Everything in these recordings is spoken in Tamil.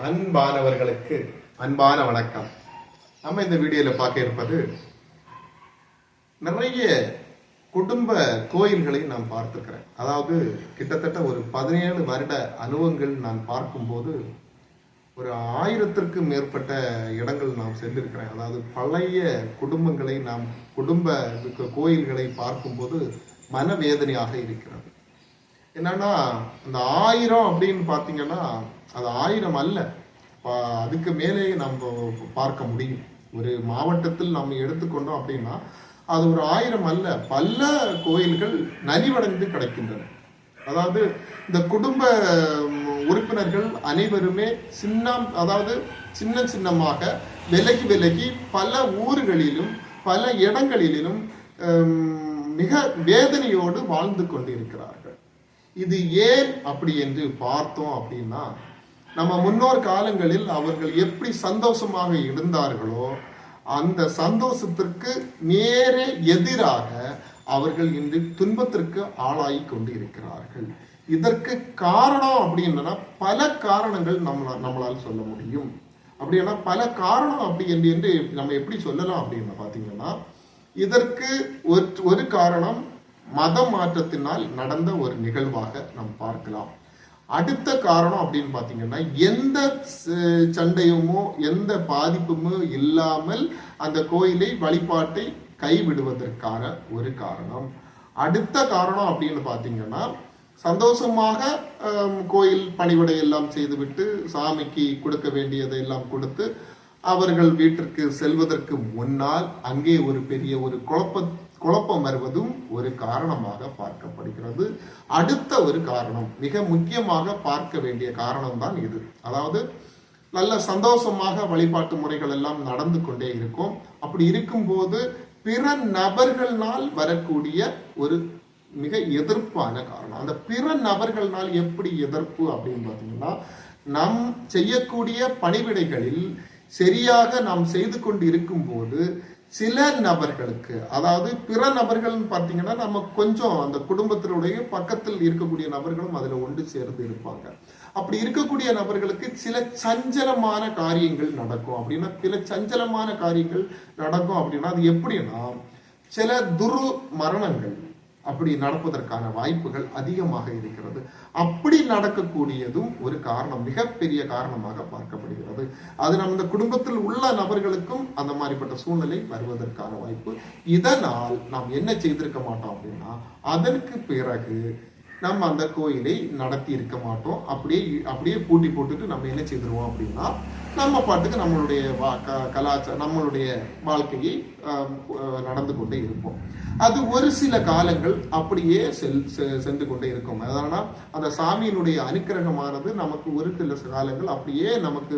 அன்பானவர்களுக்கு அன்பான வணக்கம். நம்ம இந்த வீடியோல பார்க்க இருப்பது நிறைய குடும்ப கோயில்களை நான் பார்த்துக்கிறேன். அதாவது கிட்டத்தட்ட ஒரு 17 வருட அனுபவங்கள் நான் பார்க்கும்போது ஒரு 1000த்திற்கு மேற்பட்ட இடங்கள் நாம் சென்றிருக்கிறேன். அதாவது பழைய குடும்பங்களை நாம் குடும்ப கோயில்களை பார்க்கும்போது மனவேதனையாக இருக்கிறது. என்னன்னா அந்த 1000 அப்படின்னு பார்த்தீங்கன்னா அது 1000 அல்ல, அதுக்கு மேலே நம்ம பார்க்க முடியும். ஒரு மாவட்டத்தில் நம்ம எடுத்துக்கொண்டோம் அப்படின்னா அது ஒரு 1000 அல்ல, பல கோயில்கள் நலிவடைந்து கிடக்கின்றன. அதாவது இந்த குடும்ப உறுப்பினர்கள் அனைவருமே சின்ன சின்னமாக விலகி விலகி பல ஊர்களிலும் பல இடங்களிலும் மிக வேதனையோடு வாழ்ந்து கொண்டிருக்கிறார்கள். இது ஏன் அப்படி என்று பார்த்தோம் அப்படின்னா, நம்ம முன்னோர் காலங்களில் அவர்கள் எப்படி சந்தோஷமாக இருந்தார்களோ அந்த சந்தோஷத்திற்கு நேரே எதிராக அவர்கள் இன்று துன்பத்திற்கு ஆளாகி கொண்டு இருக்கிறார்கள். இதற்கு காரணம் அப்படின்னா பல காரணங்கள் நம்மளால் சொல்ல முடியும். அப்படின்னா பல காரணம் அப்படி என்று நம்ம எப்படி சொல்லலாம் அப்படின்னு பார்த்தீங்கன்னா, இதற்கு ஒரு காரணம் மத மாற்றத்தினால் நடந்த ஒரு நிகழ்வாக நாம் பார்க்கலாம். அடுத்த காரணம் அப்படின்னு பார்த்தீங்கன்னா, எந்த சண்டையுமோ எந்த பாதிப்புமோ இல்லாமல் அந்த கோயிலை வழிபாட்டை கைவிடுவதற்கான ஒரு காரணம். அடுத்த காரணம் அப்படின்னு பார்த்தீங்கன்னா, சந்தோஷமாக கோயில் பணிவிடை எல்லாம் செய்துவிட்டு சாமிக்கு கொடுக்க வேண்டியதை எல்லாம் கொடுத்து அவர்கள் வீட்டிற்கு செல்வதற்கு முன்னால் அங்கே ஒரு பெரிய ஒரு குழப்பம் வருவதும் ஒரு காரணமாக பார்க்கப்படுகிறது. அடுத்த ஒரு காரணம், மிக முக்கியமாக பார்க்க வேண்டிய காரணம் தான் இது. அதாவது நல்ல சந்தோஷமாக வழிபாட்டு முறைகள் எல்லாம் நடந்து கொண்டே இருக்கும். அப்படி இருக்கும்போது பிற நபர்களால் வரக்கூடிய ஒரு மிக எதிர்ப்பான காரணம். அந்த பிற நபர்களால் எப்படி எதிர்ப்பு அப்படின்னு பார்த்தீங்கன்னா, நாம் செய்யக்கூடிய பணிவிடைகளில் சரியாக நாம் செய்து கொண்டு இருக்கும் போது சில நபர்களுக்கு, அதாவது பிற நபர்கள் பார்த்தீங்கன்னா நம்ம கொஞ்சம் அந்த குடும்பத்தினுடைய பக்கத்தில் இருக்கக்கூடிய நபர்களும் அதுல ஒன்று சேர்ந்து இருப்பாங்க. அப்படி இருக்கக்கூடிய நபர்களுக்கு சில சஞ்சலமான காரியங்கள் நடக்கும். அப்படின்னா அது எப்படின்னா, சில மரணங்கள் அப்படி நடப்பதற்கான வாய்ப்புகள் அதிகமாக இருக்கிறது. அப்படி நடக்கக்கூடியதும் ஒரு காரணம், மிகப்பெரிய காரணமாக பார்க்கப்படுகிறது. அது நம்ம குடும்பத்தில் உள்ள நபர்களுக்கும் அந்த மாதிரிப்பட்ட சூழ்நிலை வருவதற்கான வாய்ப்பு. இதனால் நாம் என்ன செய்திருக்க மாட்டோம் அப்படின்னா, அதற்கு பிறகு நம்ம அந்த கோயிலை நடத்தி இருக்க மாட்டோம். அப்படியே பூட்டி போட்டுட்டு நம்ம என்ன செய்திருவோம் அப்படின்னா, நம்ம பாட்டுக்கு நம்மளுடைய கலாச்சாரம் நம்மளுடைய வாழ்க்கையை நடந்து கொண்டே இருப்போம். அது ஒரு சில காலங்கள் அப்படியே சென்று கொண்டே இருக்கும். அதனால் அந்த சாமியினுடைய அனுக்கிரகமானது நமக்கு ஒரு சில காலங்கள் அப்படியே நமக்கு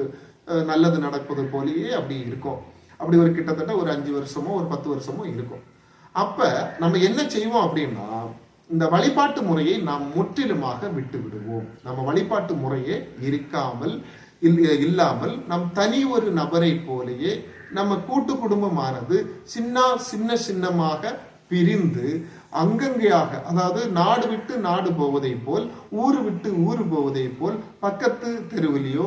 நல்லது நடப்பது போலேயே அப்படி இருக்கும். அப்படி ஒரு கிட்டத்தட்ட ஒரு 5 வருஷமோ ஒரு 10 வருஷமோ இருக்கும். அப்ப நம்ம என்ன செய்வோம் அப்படின்னா, இந்த வழிபாட்டு முறையை நாம் முற்றிலுமாக விட்டு விடுவோம். நம்ம வழிபாட்டு முறையே இல்லாமல் நம் தனி ஒரு நபரை போலேயே நம்ம கூட்டு குடும்பமானது சின்னமாக பிரிந்து அங்கங்கேயாக, அதாவது நாடு விட்டு நாடு போவதை போல், ஊரு விட்டு ஊரு போவதை போல் பக்கத்து தெருவிலையோ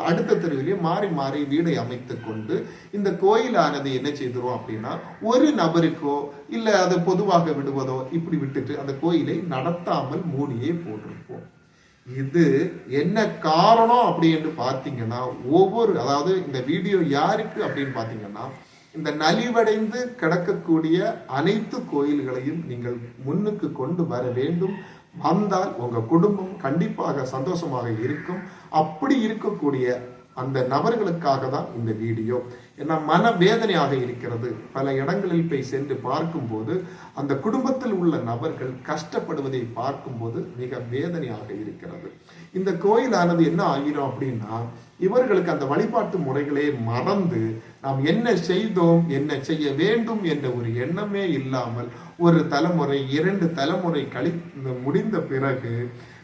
அடுத்த தெருவிலையோ மாறி மாறி வீடை அமைத்து கொண்டு இந்த கோயிலானது என்ன செய்திரும் அப்படின்னா, ஒரு நபருக்கோ இல்லை அதை பொதுவாக விடுவதோ இப்படி விட்டுட்டு அந்த கோயிலை நடத்தாமல் மூடியே போட்டிருப்போம். இது என்ன காரணம் அப்படி என்று பார்த்தீங்கன்னா, அதாவது இந்த வீடியோ யாருக்கு அப்படின்னு பார்த்தீங்கன்னா, இந்த நலிவடைந்து கிடக்கக்கூடிய அனைத்து கோயில்களையும் நீங்கள் முன்னுக்கு கொண்டு வர வேண்டும். வந்தால் உங்க குடும்பம் கண்டிப்பாக சந்தோஷமாக இருக்கும். அப்படி இருக்கக்கூடிய அந்த நபர்களுக்காக தான் இந்த வீடியோ. ஏன்னா மனவேதனையாக இருக்கிறது. பல இடங்களில் போய் சென்று பார்க்கும்போது அந்த குடும்பத்தில் உள்ள நபர்கள் கஷ்டப்படுவதை பார்க்கும்போது மிக வேதனையாக இருக்கிறது. இந்த கோயிலானது என்ன ஆகிறோம் அப்படின்னா, இவர்களுக்கு அந்த வழிபாட்டு முறைகளே மறந்து நாம் என்ன செய்தோம் என்ன செய்ய வேண்டும் என்ற ஒரு எண்ணமே இல்லாமல் ஒரு தலைமுறை 2 தலைமுறை முடிந்த பிறகு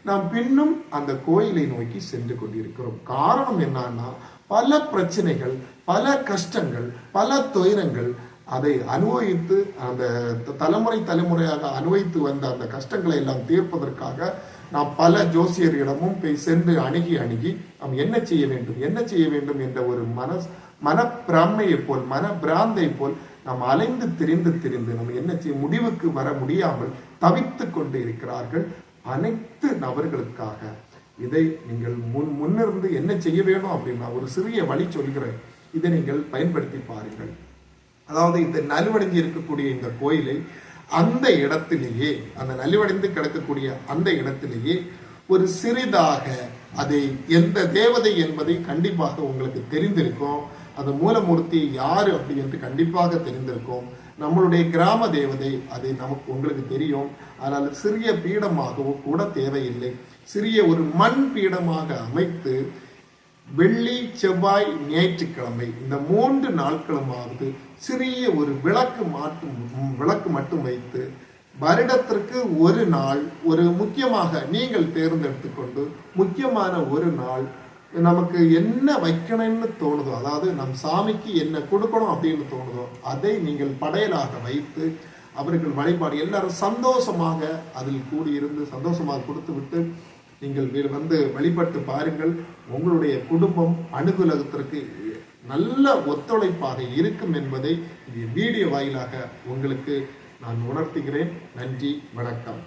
நாம் பின்னும் அந்த கோயிலை நோக்கி சென்று கொண்டிருக்கிறோம். காரணம் என்னன்னா, பல பிரச்சனைகள், பல கஷ்டங்கள், பல துயரங்கள், அதை அனுபவித்து அந்த தலைமுறையாக அனுபவித்து வந்த அந்த கஷ்டங்களை எல்லாம் தீர்ப்பதற்காக நாம் பல ஜோசியர்களிடமும் போய் சென்று அணுகி நாம் என்ன செய்ய வேண்டும் என்ற ஒரு மனப்பிராமையை போல் மனப்பிராந்தை போல் நாம் அலைந்து திரிந்து நம்ம என்ன செய்ய முடிவுக்கு வர முடியாமல் தவித்து கொண்டு இருக்கிறார்கள். அனைத்து நபர்களுக்காக இதை நீங்கள் முன்னிருந்து என்ன செய்ய வேணும் அப்படின்னா ஒரு சிறிய வழி சொல்கிறேன், இதை நீங்கள் பயன்படுத்தி பாருங்கள். அதாவது இந்த நலிவடைஞ்சு இருக்கக்கூடிய இந்த கோயிலை அந்த இடத்திலேயே, அந்த நலிவடைந்து கிடக்கக்கூடிய அந்த இடத்திலேயே ஒரு சிறிதாக அதை எந்த தேவதை என்பதை கண்டிப்பாக உங்களுக்கு தெரிந்திருக்கும். அந்த மூலமூர்த்தி யாரு அப்படி என்று கண்டிப்பாக தெரிந்திருக்கும். நம்மளுடைய கிராம தேவதை அது உங்களுக்கு தெரியும். ஆனால் சிறிய பீடமாகவோ கூட தேவையில்லை. சிறிய ஒரு மண் பீடமாக அமைத்து வெள்ளி, செவ்வாய், ஞாயிற்றுக்கிழமை இந்த 3 நாட்களுமாவது சிறிய ஒரு விளக்கு மட்டும் வைத்து வருடத்திற்கு ஒரு நாள் ஒரு முக்கியமாக நீங்கள் தேர்ந்தெடுத்து கொண்டு முக்கியமான ஒரு நாள் நமக்கு என்ன வைக்கணும்னு தோணுதோ, அதாவது நம் சாமிக்கு என்ன கொடுக்கணும் அப்படின்னு தோணுதோ அதை நீங்கள் படையலாக வைத்து அவர்கள் வழிபாடு எல்லாரும் சந்தோஷமாக அதில் கூடியிருந்து சந்தோஷமாக கொடுத்து விட்டு நீங்கள் வழிபட்டு பாருங்கள். உங்களுடைய குடும்பம் அனுகூலத்திற்கு நல்ல ஒத்துழைப்பாக இருக்கும் என்பதை இந்த வீடியோ வாயிலாக உங்களுக்கு நான் உணர்த்துகிறேன். நன்றி, வணக்கம்.